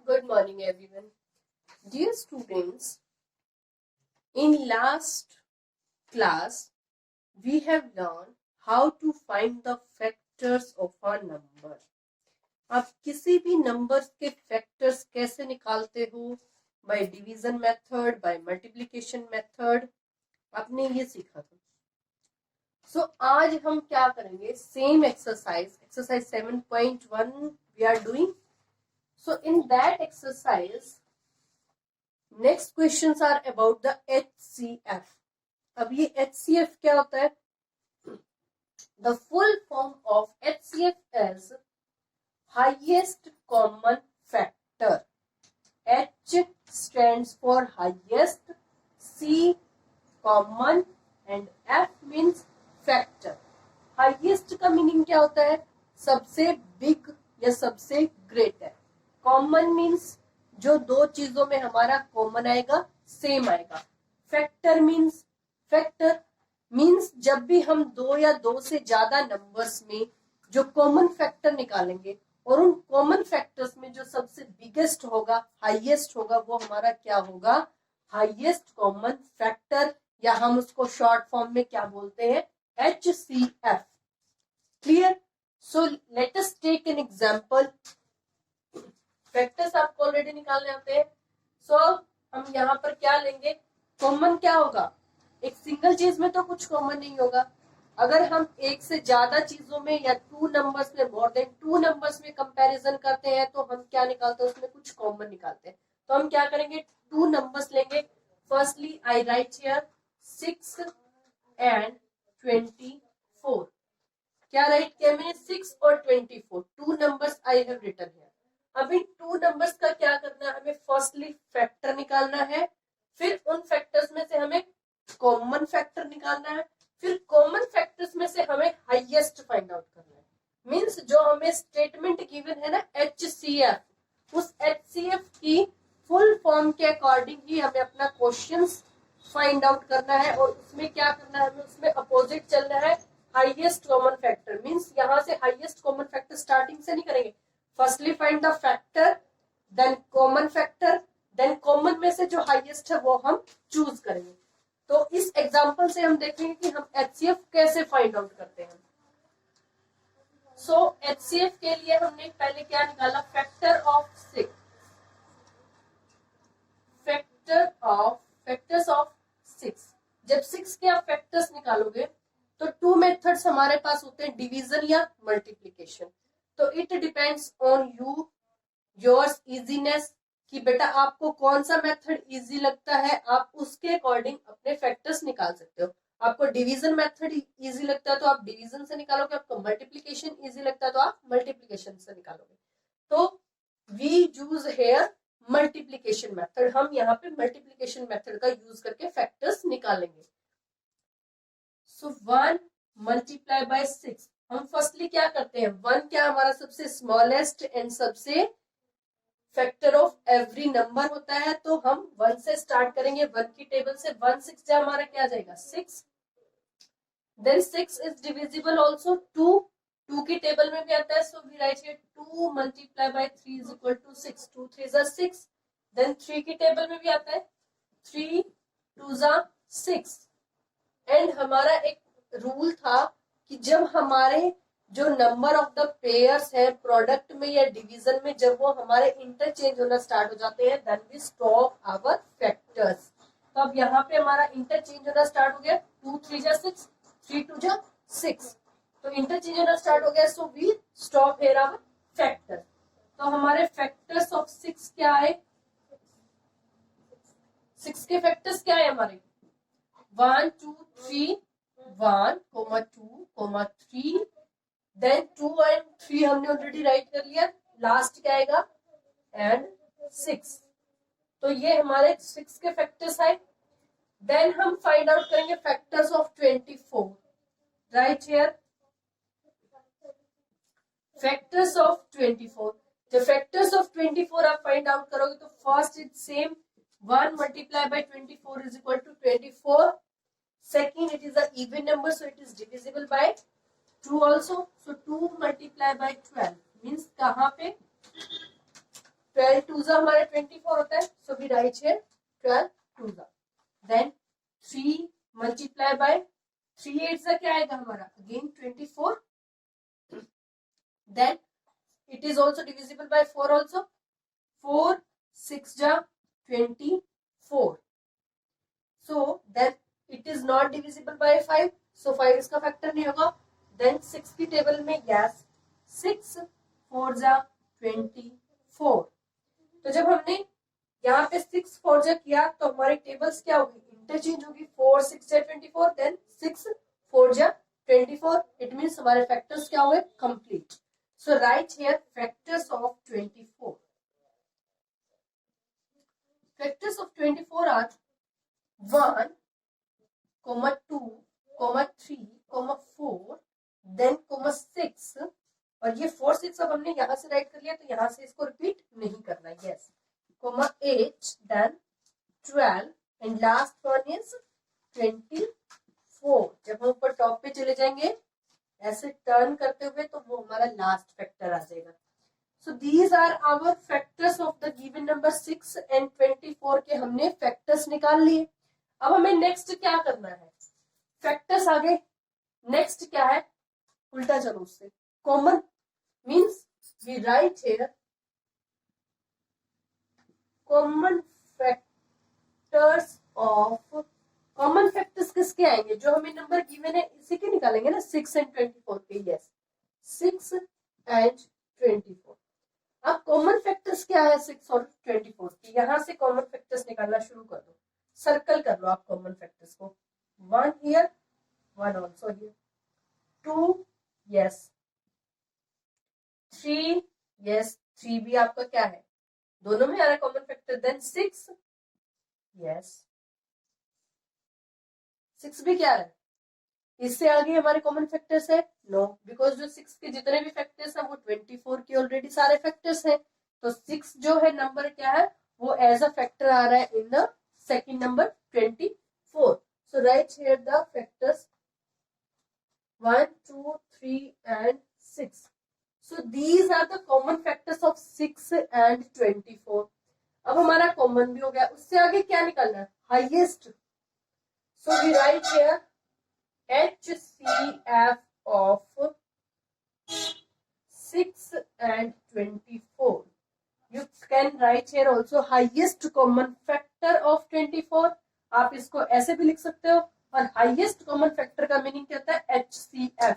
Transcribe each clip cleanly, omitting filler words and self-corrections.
Good morning, everyone. Dear students, in last class, we have learned how to find the factors of a number. आप किसी भी numbers के factors कैसे निकालते हो? By division method, by multiplication method, आपने ये सीखा था. सो आज हम क्या करेंगे? Same exercise 7.1 we are doing. So in that exercise next questions are about the HCF. अब ये HCF क्या होता है? The full form of HCF is highest common factor. H stands for highest, C common and F means factor. Highest का meaning क्या होता है? सबसे बिग या सबसे ग्रेटर. कॉमन मीन्स जो दो चीजों में हमारा कॉमन आएगा, सेम आएगा. फैक्टर मीन्स जब भी हम दो या दो से ज्यादा नंबर्स में जो कॉमन फैक्टर निकालेंगे और उन कॉमन फैक्टर्स में जो सबसे बिगेस्ट होगा, हाईएस्ट होगा, वो हमारा क्या होगा? हाईएस्ट कॉमन फैक्टर, या हम उसको शॉर्ट फॉर्म में क्या बोलते हैं? HCF. Clear? So let us take an example. Factors आपको ऑलरेडी निकालने आते हैं. सो हम यहाँ पर क्या लेंगे? कॉमन क्या होगा? एक सिंगल चीज में तो कुछ कॉमन नहीं होगा. अगर हम एक से ज्यादा चीजों में या टू नंबर्स में, मोर देन टू नंबर्स में कंपैरिजन करते हैं तो हम क्या निकालते हैं? उसमें कुछ कॉमन निकालते हैं. तो हम क्या करेंगे? टू नंबर्स लेंगे. Firstly I right here 6 and 24. क्या राइट किया मैंने? 6 और 24. Two numbers I have written here. अब इन टू नंबर्स का क्या करना है? हमें फर्स्टली फैक्टर निकालना है. फिर उन फैक्टर्स में से हमें कॉमन फैक्टर निकालना है. फिर कॉमन फैक्टर्स में से हमें हाईएस्ट फाइंड आउट करना है. मींस जो हमें स्टेटमेंट गिवन है ना, HCF, उस HCF की फुल फॉर्म के अकॉर्डिंग ही हमें अपना क्वेश्चंस फाइंड आउट करना है. और उसमें क्या करना है? हमें उसमें अपोजिट चलना है. हाईएस्ट कॉमन फैक्टर मींस यहाँ से हाईएस्ट कॉमन फैक्टर स्टार्टिंग से नहीं करेंगे. Firstly find the factor, then common factor, then common में से जो हाईएस्ट है वो हम चूज करेंगे. तो इस एग्जांपल से हम देखेंगे कि हम HCF कैसे फाइंड आउट करते हैं. सो HCF के लिए हमने पहले क्या निकाला? Factor of 6. Factors of 6. जब 6 के आप फैक्टर्स निकालोगे तो टू मेथड्स हमारे पास होते हैं, डिवीजन या मल्टीप्लिकेशन. तो it depends on you, yours easiness, कि बेटा आपको कौन सा मेथड इजी लगता है, आप उसके अकॉर्डिंग अपने फैक्टर्स निकाल सकते हो. आपको डिवीजन मेथड इजी लगता है तो आप डिवीजन से निकालोगे. आपको मल्टीप्लिकेशन इजी लगता है तो आप मल्टीप्लिकेशन से निकालोगे. तो we use here multiplication method. हम यहाँ पे मल्टीप्लिकेशन मेथड का यूज करके फैक्टर्स निकालेंगे. So 1 multiply by 6. हम फर्स्टली क्या करते हैं? 1 क्या हमारा सबसे स्मॉलेस्ट एंड सबसे फैक्टर ऑफ एवरी नंबर होता है, तो हम 1 से स्टार्ट करेंगे. 1 की टेबल से 1 6 जा हमारा क्या आ जाएगा? 6. Then 6 is divisible also 2. 2 की टेबल में भी आता है. So we write here 2 multiply by 3 is equal to 6. 2 3 जा 6. देन 3 की टेबल में भी आता है. 3 2 जा 6. एंड हमारा एक रूल था कि जब हमारे जो नंबर ऑफ द पेयर्स है प्रोडक्ट में या डिवीजन में, जब वो हमारे इंटरचेंज होना स्टार्ट हो जाते हैं, then we stop our factors. तो अब यहाँ पे हमारा इंटरचेंज होना स्टार्ट हो गया. 2 3 जा 6, 3 2 जा 6. तो इंटरचेंज होना स्टार्ट हो गया. So we stop here our factor. तो हमारे फैक्टर्स ऑफ 6 क्या है? 6 के फैक्टर्स क्या है हमारे? 1 2 3, 1 2 3, देन 2 and 3 हमने ऑलरेडी राइट कर लिया. लास्ट क्या आएगा? एंड 6. तो ये हमारे 6 के फैक्टर्स है. देन हम फाइंड आउट करेंगे factors of 24. Right here factors of 24. जब फैक्टर्स ऑफ 24 आप फाइंड आउट करोगे तो first is same, 1 multiply by 24 is equal to 24. Second, it is an even number, so it is divisible by 2 also. So 2 multiplied by 12 means कहाँ पे? 12 टूजा हमारे 24 होता है, so we write here 12 टूजा। Then 3 multiply by 3 8 सा क्या आएगा हमारा, again 24। Then it is also divisible by 4 also, 4 6 जा 24। So then it is not divisible by 5, so 5 इसका फैक्टर नहीं होगा। देन 6 की टेबल में यस 6 4 जा 24। तो जब हमने यहाँ पे 6 4 जा किया तो हमारी टेबल्स क्या होगी, इंटरचेंज होगी। 4 6 जा 24, देन 6 4 जा 24। इट मीन्स हमारे फैक्टर्स क्या हुए, complete. So right here factors of 24। Factors of 24 are 1, 2, 3, 4, then 6। और ये 4 6 अब हमने यहां से राइट कर लिया, तो यहां से इसको रिपीट नहीं करना। Yes, 8, then 12 and last one is 24। जब हम ऊपर टॉप पे चले जाएंगे ऐसे टर्न करते हुए तो वो हमारा लास्ट फैक्टर आ जाएगा। So these are our factors of the given number 6 and 24 के हमने फैक्टर्स निकाल लिए। अब हमें नेक्स्ट क्या करना है, फैक्टर्स आगे, नेक्स्ट क्या है, उल्टा चलो उससे, common means we write here common factors of, common factors किसके आएंगे, जो हमें नंबर गिवन है इसी के निकालेंगे ना, 6 एंड 24 के। Yes, 6 and 24। अब कॉमन फैक्टर्स क्या है 6 और 24 की, यहां से कॉमन फैक्टर्स निकालना शुरू कर दो। सर्कल कर लो आप कॉमन फैक्टर्स को, 1 here, 1 also here, 2 yes, 3 yes, 3 भी आपका क्या है, दोनों में आ रहा है कॉमन फैक्टर। देन 6 यस, 6 भी क्या है, इससे आगे हमारे कॉमन फैक्टर्स है, नो, बिकॉज जो 6 के जितने भी फैक्टर्स हैं वो 24 के ऑलरेडी सारे फैक्टर्स हैं। तो 6 जो है नंबर क्या है, वो एज अ फैक्टर आ रहा है in the second number 24। So right here the factors 1 2 3 and 6। So these are the common factors of 6 and 24। अब हमारा कॉमन भी हो गया, उससे आगे क्या निकालना है, highest. So we write here HCF of 6 and 24. You can write here also highest common factor of 24. आप इसको ऐसे भी लिख सकते हो, और हाईएस्ट कॉमन फैक्टर का मीनिंग क्या होता है, HCF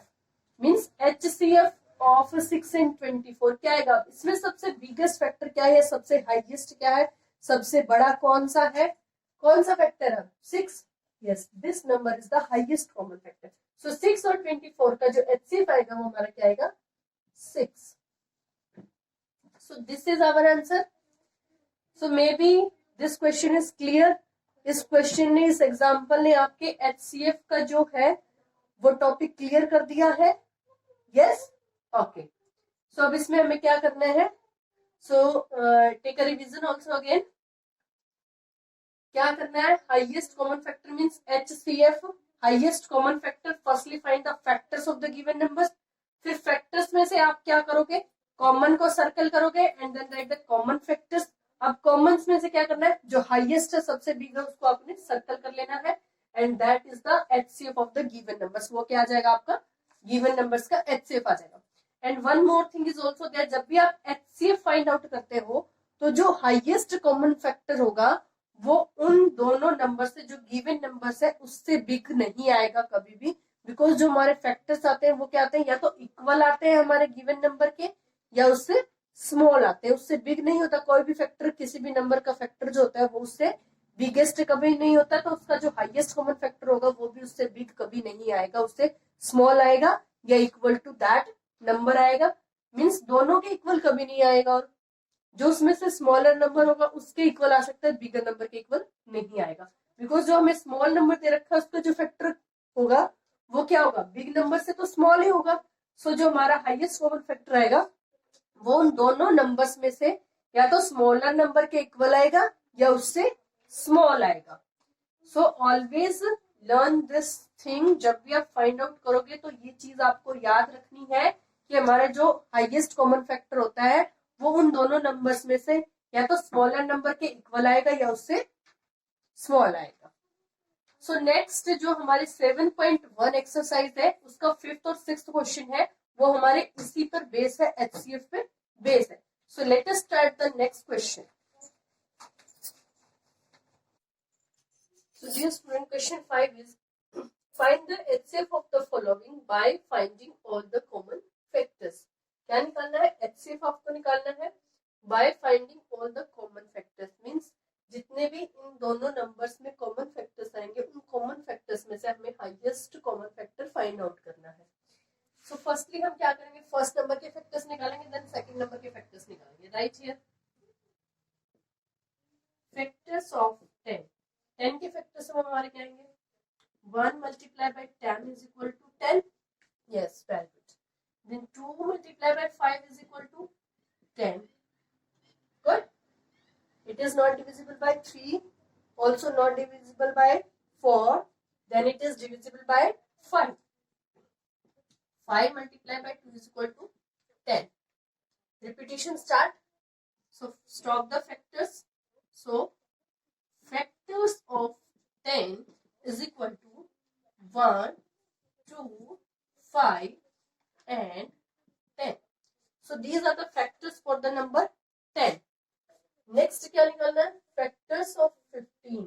means HCF of 6 and 24 क्या आएगा, इसमें सबसे बिगेस्ट फैक्टर क्या है, सबसे हाईएस्ट क्या है, सबसे बड़ा कौन सा है, कौन सा फैक्टर है, 6। Yes, this number is the highest common factor. So 6 और 24 का जो HCF आएगा वो हमारा क्या आएगा, 6. So this is our answer. So maybe this question is clear. इस क्वेश्चन ने, इस एग्जाम्पल ने आपके HCF का जो है वो टॉपिक क्लियर कर दिया है। Yes, okay. So अब इसमें हमें क्या करना है, so take a revision also again. क्या करना है, highest common factor means HCF, highest common factor. Firstly find the factors of the given numbers. फिर फैक्टर्स में से आप क्या करोगे, कॉमन को सर्कल करोगे and then write the common factors. अब कॉमन्स में से क्या करना है, जो हाईएस्ट है, सबसे बिग है, उसको आपने सर्कल कर लेना है and that is the HCF of the given numbers. वो क्या आ जाएगा, आपका गिवन नंबर्स का HCF आ जाएगा। And one more thing is also that जब भी आप HCF फाइंड आउट करते हो तो जो हाईएस्ट कॉमन फैक्टर होगा वो उन दोनों नंबर से, जो गिवन नंबर्स है उससे बिग नहीं आएगा कभी भी, बिकॉज जो हमारे फैक्टर्स आते हैं वो क्या आते हैं, या तो इक्वल आते हैं हमारे गिवन नंबर के, या उससे स्मॉल आते हैं, उससे बिग नहीं होता। कोई भी फैक्टर, किसी भी नंबर का फैक्टर जो होता है वो उससे बिगेस्ट कभी नहीं होता, तो उसका जो हाईएस्ट कॉमन फैक्टर होगा वो भी उससे बिग कभी नहीं आएगा, उससे स्मॉल आएगा या इक्वल टू दैट नंबर आएगा। मीन्स दोनों के इक्वल कभी नहीं आएगा, और जो उसमें से स्मॉलर नंबर होगा उसके इक्वल आ सकता है, बिगर नंबर के इक्वल नहीं आएगा, बिकॉज जो हमें स्मॉल नंबर दे रखा है उसका जो फैक्टर होगा वो क्या होगा, बिग नंबर से तो स्मॉल ही होगा। सो जो हमारा हाईएस्ट कॉमन फैक्टर आएगा वो उन दोनों नंबर्स में से या तो स्मॉलर नंबर के इक्वल आएगा या उससे स्मॉल आएगा। So always learn this thing, जब भी आप फाइंड आउट करोगे तो ये चीज आपको याद रखनी है कि हमारा जो हाईएस्ट कॉमन फैक्टर होता है वो उन दोनों नंबर्स में से या तो स्मॉलर नंबर के इक्वल आएगा या उससे स्मॉल आएगा। सो नेक्स्ट जो हमारे 7.1 एक्सरसाइज है उसका 5th और 6th क्वेश्चन है, वो हमारे इसी पर बेस है, HCF पे बेस है। सो let us start the next question. So dear student, question 5 is find the HCF of the following by finding all the common factors. क्या निकालना है? HCF आपको निकालना है by finding all the common factors, means जितने भी इन दोनों numbers में कॉमन फैक्टर्स आएंगे उन कॉमन फैक्टर्स में से हमें highest common factor find out करना है। सो फर्स्टली हम क्या करेंगे, फर्स्ट नंबर के फैक्टर्स निकालेंगे, देन सेकंड नंबर के फैक्टर्स निकालेंगे। राइट हियर फैक्टर्स ऑफ 10, 10 के फैक्टर्स हम हमारे क्या आएंगे, 1 multiplied by 10 is equal to 10, yes, very good. Then 2 multiplied by 5 is equal to 10, good. It is not divisible by 3, also not divisible by 4, then it is divisible by 5. 5 multiplied by 2 is equal to 10. Repetition start. So stop the factors. So factors of 10 is equal to 1, 2, 5 and 10. So these are the factors for the number 10. Next क्या निकालना है, factors of 15.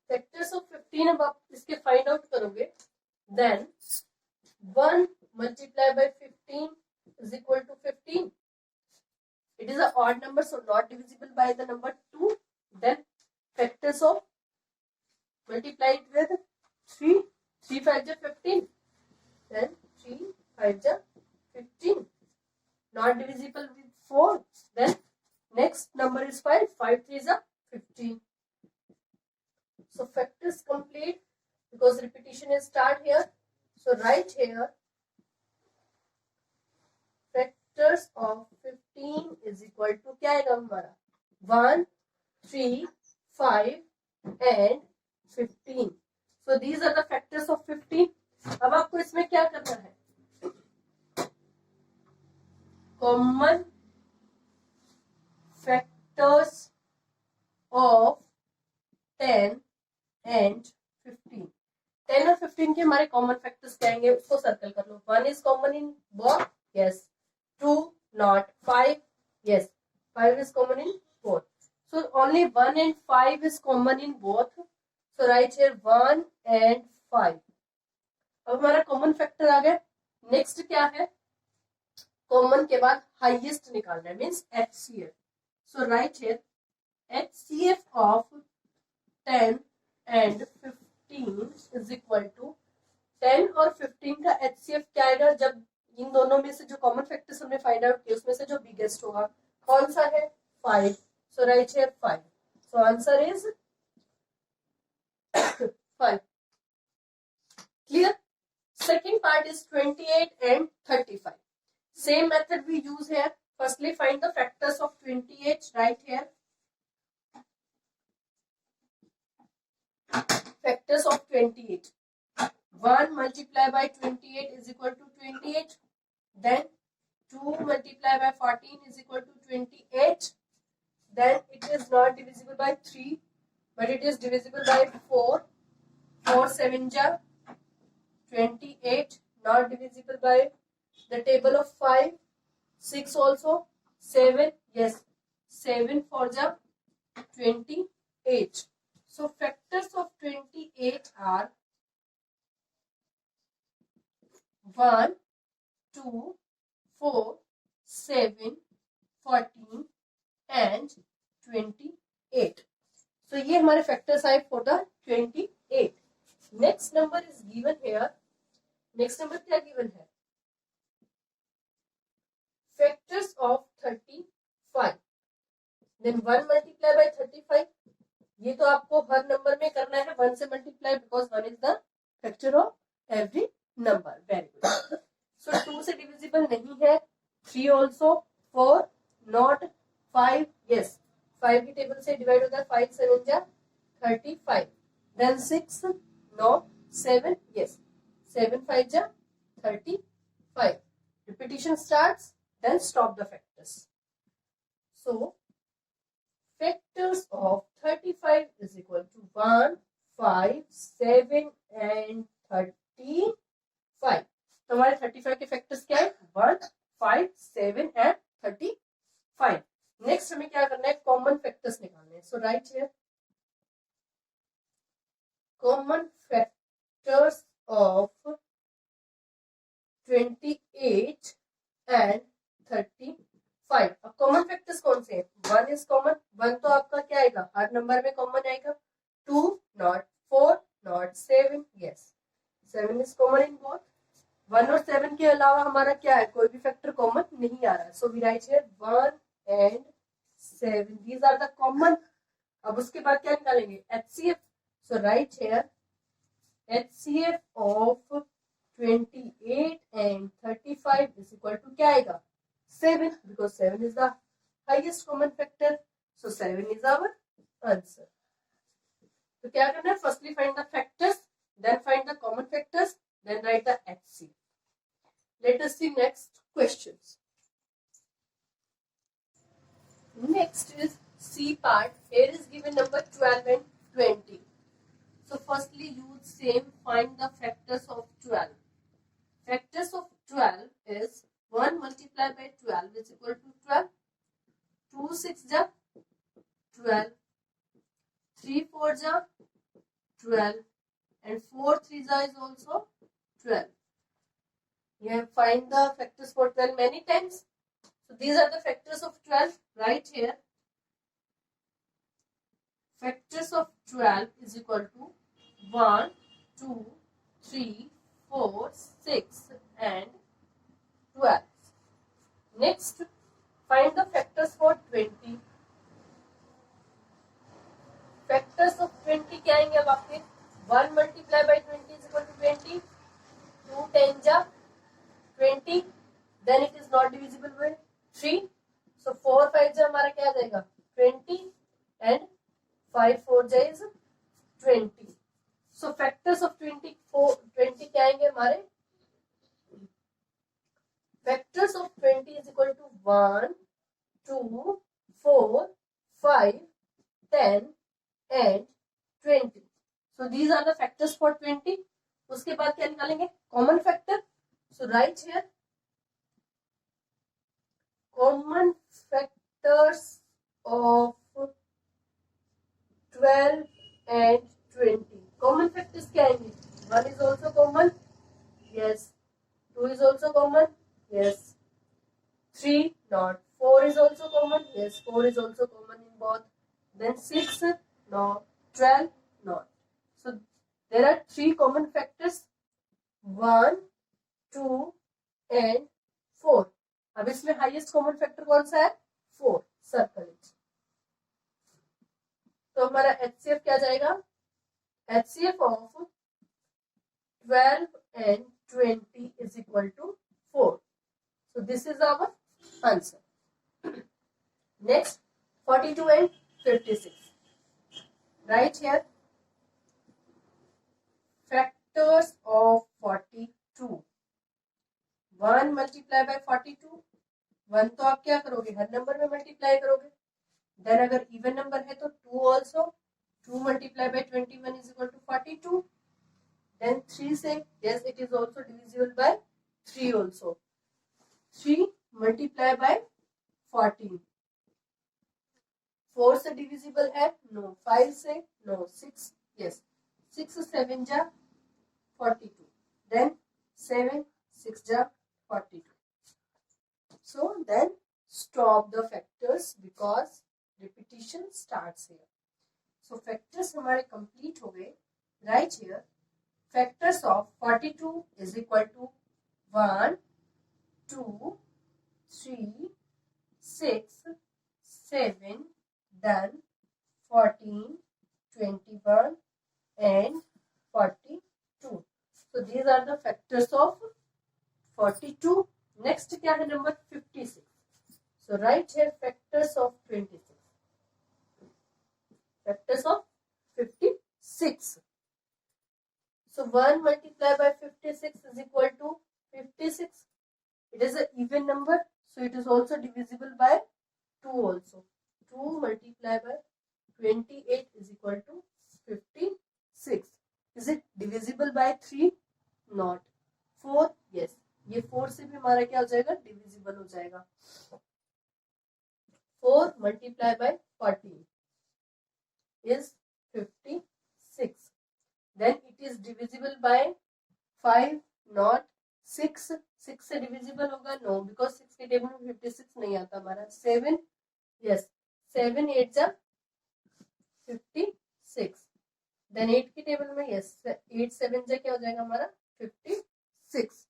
Factors of 15 अब आप इसके find out करोगे, then 1 multiplied by 15 is equal to 15. It is an odd number, so not divisible by the number 2. Then factors of multiplied with 3, 3 5 is 15, then 3 5 is 15, not divisible with 4. Then next number is 5, 5 3 is 15. So factors complete because repetition is start here. So write here factors of 15 is equal to क्या आएगा हमारा, 1, 3, 5 and 15. So these are the factors of 15. अब आपको इसमें क्या करना है, common factors of 10 and 15. 10 और 15 के हमारे कॉमन फैक्टर्स क्या आएंगे, उसको सर्कल कर लो। 1 is common in both, yes. 2 not, 5 yes, 5 is common in both. So only 1 and 5 is common in both. So write here 1 and 5. अब हमारा कॉमन फैक्टर आ गया। नेक्स्ट क्या है, कॉमन के बाद हाईएस्ट निकालना है, means HCF. So right here HCF of 10 and 15 is equal to 10 और 15 का HCF क्या आएगा, जब इन दोनों में से जो कॉमन फैक्टर्स हमने फाइंड आउट किए उसमें से जो बिगेस्ट होगा कौन सा है, 5. So right here 5. So answer is 5. Clear. Second part is 28 and 35. Same method we use here. Firstly, find the factors of 28. Right here. Factors of 28. 1 multiplied by 28 is equal to 28. Then 2 multiplied by 14 is equal to 28. Then it is not divisible by 3, but it is divisible by 4. 4 7 ja 28, not divisible by the table of 5. 6 also, 7, yes, 7 4 ja 28. So factors of 28 are 1, 2, 4, 7, 14 and 28. So ये हमारे factors आए for the 28. Next number is given here. Next number क्या given है, factors of 35. Then 1 multiply by 35. ये तो आपको हर number में करना है 1 से multiply, because 1 is the factor of every number. Very good. So 2 से डिविजिबल नहीं है, 3 ऑल्सो, 4 नॉट, 5 यस, 5 की टेबल से डिवाइड होता है, 5 7 जा 35. देन 6 नो, 7 यस, 7 5 जा 35. Repetition starts. then stop the factors. So factors of 35 is equal to 1, 5, 7 and 35. तो हमारे 35 के फैक्टर्स क्या है? 1, 5, 7 एंड 35. नेक्स्ट हमें क्या करना है? कॉमन फैक्टर्स निकालने हैं. So right here common factors of 28 and 35. अब कॉमन फैक्टर्स कौन से हैं? 1 इज कॉमन. 1 तो आपका क्या आएगा? हर नंबर में कॉमन आएगा. 2 not 4 not 7. Yes 7 is common in both. 1 और 7 के अलावा हमारा क्या है? कोई भी फैक्टर कॉमन नहीं आ रहा है. So we write here 1 and 7. These are the common. अब उसके बाद क्या निकालेंगे? HCF. So right here HCF of 28 and 35 is equal to क्या आएगा? 7, because 7 is the highest common factor. So 7 is our answer. तो क्या करना है? Firstly find the factors, then find the common factors, then write the HCF. Let us see next questions. Next is C part. Here is given number 12 and 20. So firstly use same, find the factors of 12. Factors of 12 is 1 multiplied by 12 is equal to 12. 2 6 ja 12. 3 4 ja 12. And 4 3 ja is also 12. You have find the factors for 12 many times. So these are the factors of 12 right here. Factors of 12 is equal to 1, 2, 3, 4, 6 and 12. Next, find the factors for 20. Factors of 20 क्या आएंगे? अब आपके 1 multiplied by 20 is equal to 20. 2 10 ja 20. Then it is not divisible by 3. So 4 5 ja हमारा क्या आ जाएगा? 20 and 5 4 ja is 20. So factors of 20 क्या आएंगे हमारे? Factors of 20 is equal to 1, 2, 4, 5, 10 and 20. So these are the factors for 20. उसके बाद क्या निकालेंगे? Common factor. So write here common factors of 12 and 20. Common factors क्या आएंगे? 1 is also common. Yes. 2 is also common. Yes. 3 not. 4 is also common. Yes. 4 is also common in both. Then 6 no. 12 not. So there are 3 common factors. 1, 2 and 4. अब इसमें highest common factor कौन सा है? 4. Circle it. तो हमारा HCF क्या जाएगा? HCF of 12 and 20 is equal to 4. So this is our answer. Next, 42 and 56. Right here, factors of 42. 1 multiply by 42. 1 तो आप क्या करोगे? हर नंबर में मल्टीप्लाई करोगे. देन अगर इवन नंबर है तो 2 also. 2 multiply by 21 is equal to 42. Then 3 say yes, it is also divisible by 3 also. 3 multiply by 14. 4 से divisible है? No. 5 से? No. 6 yes. 6 7 ja 42. Then 7 6 ja 42. So then stop the factors because repetition starts here. So factors हमारे complete हो गए. Right here, factors of 42 is equal to 1, 2, 3, 6, 7, then 14, 21 and 42. So these are the factors of 42. Next क्या है? number 56. So write here factors of 26. Factors of 56. So 1 multiplied by 56 is equal to 56. It is an even number. So it is also divisible by 2 also. 2 multiplied by 28 is equal to 56. Is it divisible by 3? Not. 4? Yes. ये 4 से भी हमारा क्या हो जाएगा? Divisible हो जाएगा. 4 multiplied by 14 is 56. Then it is divisible by 5, not 6. 6 से divisible होगा? No, because 6 के टेबल में 56 नहीं आता हमारा. 7, yes. 7 8 जा 56. Then 8 के टेबल में, yes. 8 7 जा क्या हो जाएगा हमारा? 56.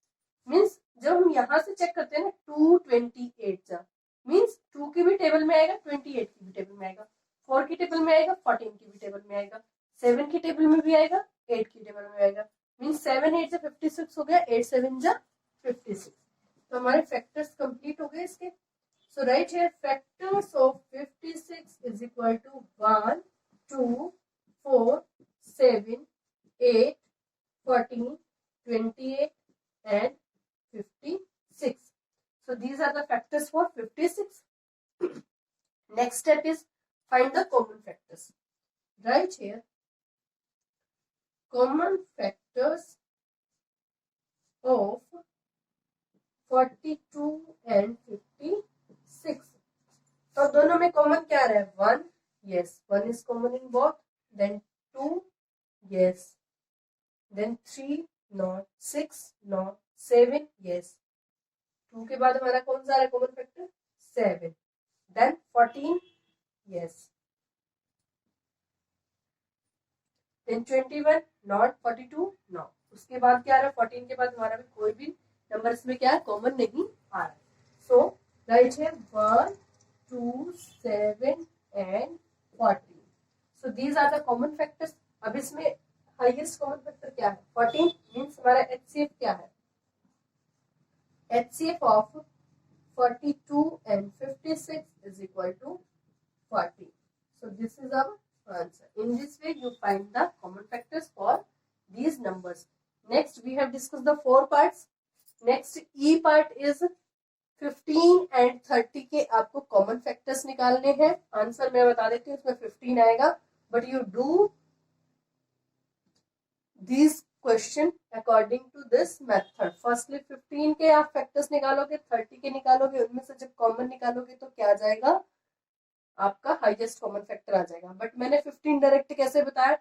मीन्स जब हम यहाँ से चेक करते हैं ना, 228 जा मीन्स 2 की भी टेबल में आएगा, 28 की भी टेबल में आएगा, 4 की टेबल में आएगा, 14 की भी टेबल में आएगा, 7 की टेबल में भी आएगा, 8 की टेबल में आएगा. मीन्स 7 8 जा 56 हो गया, 8 7 जा 56. तो हमारे फैक्टर्स कंप्लीट हो गए इसके. So right here factors of 56 is equal to 1 2 4 7 8 14 28 and 56. So these are the factors for 56. Next step is find the common factors. Right here, common factors of 42 and 56. तो दोनों में कॉमन क्या रहा है? 1. Yes, 1 is common in both. Then 2. Yes. Then 3. Not. 6. Not. 7. Yes. 2 के बाद हमारा कौन सा है common factor? 7. Then 14. Yes. Then 21. Not. 42. No. उसके बाद क्या आ रहा है? 14 के बाद हमारा भी कोई भी नंबर इसमें क्या है? कॉमन नहीं आ रहा है. सो राइट है 1 2 7 and 14. So these are the common factors. अब इसमें हाईएस्ट कॉमन फैक्टर क्या है? 14. मीन्स हमारा HCF क्या है? HCF of 42 and 56 is equal to 40. So this is our answer. In this way you find the common factors for these numbers. Next we have discussed the 4 parts. Next E part is 15 and 30 के आपको common factors निकालने हैं. Answer मैं बता देती हूँ, इसमें 15 आएगा, but you do these question according to this method. Firstly 15 के आप फैक्टर्स निकालोगे, 30 के निकालोगे, उनमें से जब कॉमन निकालोगे तो क्या आ जाएगा? आपका हाईएस्ट कॉमन फैक्टर आ जाएगा. बट मैंने 15 डायरेक्ट कैसे बताया?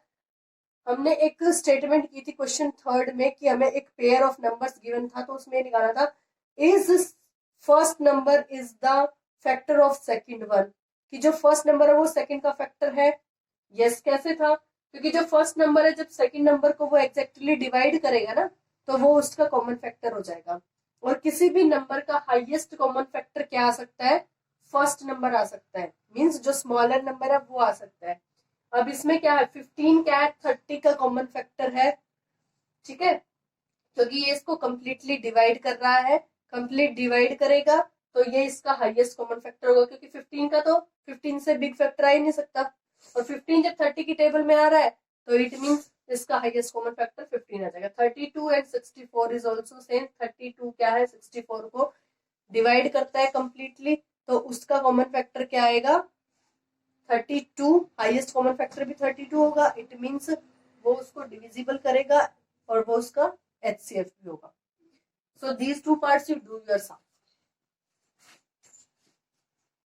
हमने एक स्टेटमेंट की थी क्वेश्चन 3rd में कि हमें एक पेयर ऑफ नंबर्स गिवन था, तो उसमें निकाला था is first number is the factor of second one, कि जो फर्स्ट नंबर है वो सेकंड का फैक्टर है. यस. कैसे था? क्योंकि जो फर्स्ट नंबर है जब सेकंड नंबर को वो एग्जैक्टली डिवाइड करेगा ना, तो वो उसका कॉमन फैक्टर हो जाएगा. और किसी भी नंबर का हाईएस्ट कॉमन फैक्टर क्या आ सकता है? फर्स्ट नंबर आ सकता है. मींस जो स्मॉलर नंबर है वो आ सकता है. अब इसमें क्या है? 15 क्या है? 30 का कॉमन फैक्टर है. ठीक है, क्योंकि ये इसको कंप्लीटली डिवाइड कर रहा है. कंप्लीट डिवाइड करेगा तो ये इसका हाईएस्ट कॉमन फैक्टर होगा, क्योंकि 15 का तो 15 से बिग फैक्टर आ ही नहीं सकता. और 15 जब 30 की टेबल में आ रहा है तो इट मींस इसका हाईएस्ट कॉमन फैक्टर 15 आ जाएगा. 32 एंड 64 इज आल्सो सेम. 32 क्या है? 64 को डिवाइड करता है कंप्लीटली, तो उसका कॉमन फैक्टर क्या आएगा? 32. हाईएस्ट कॉमन फैक्टर भी 32 होगा. इट मींस वो उसको डिविजिबल करेगा और वो उसका HCF भी होगा. So these 2 parts you do yourself.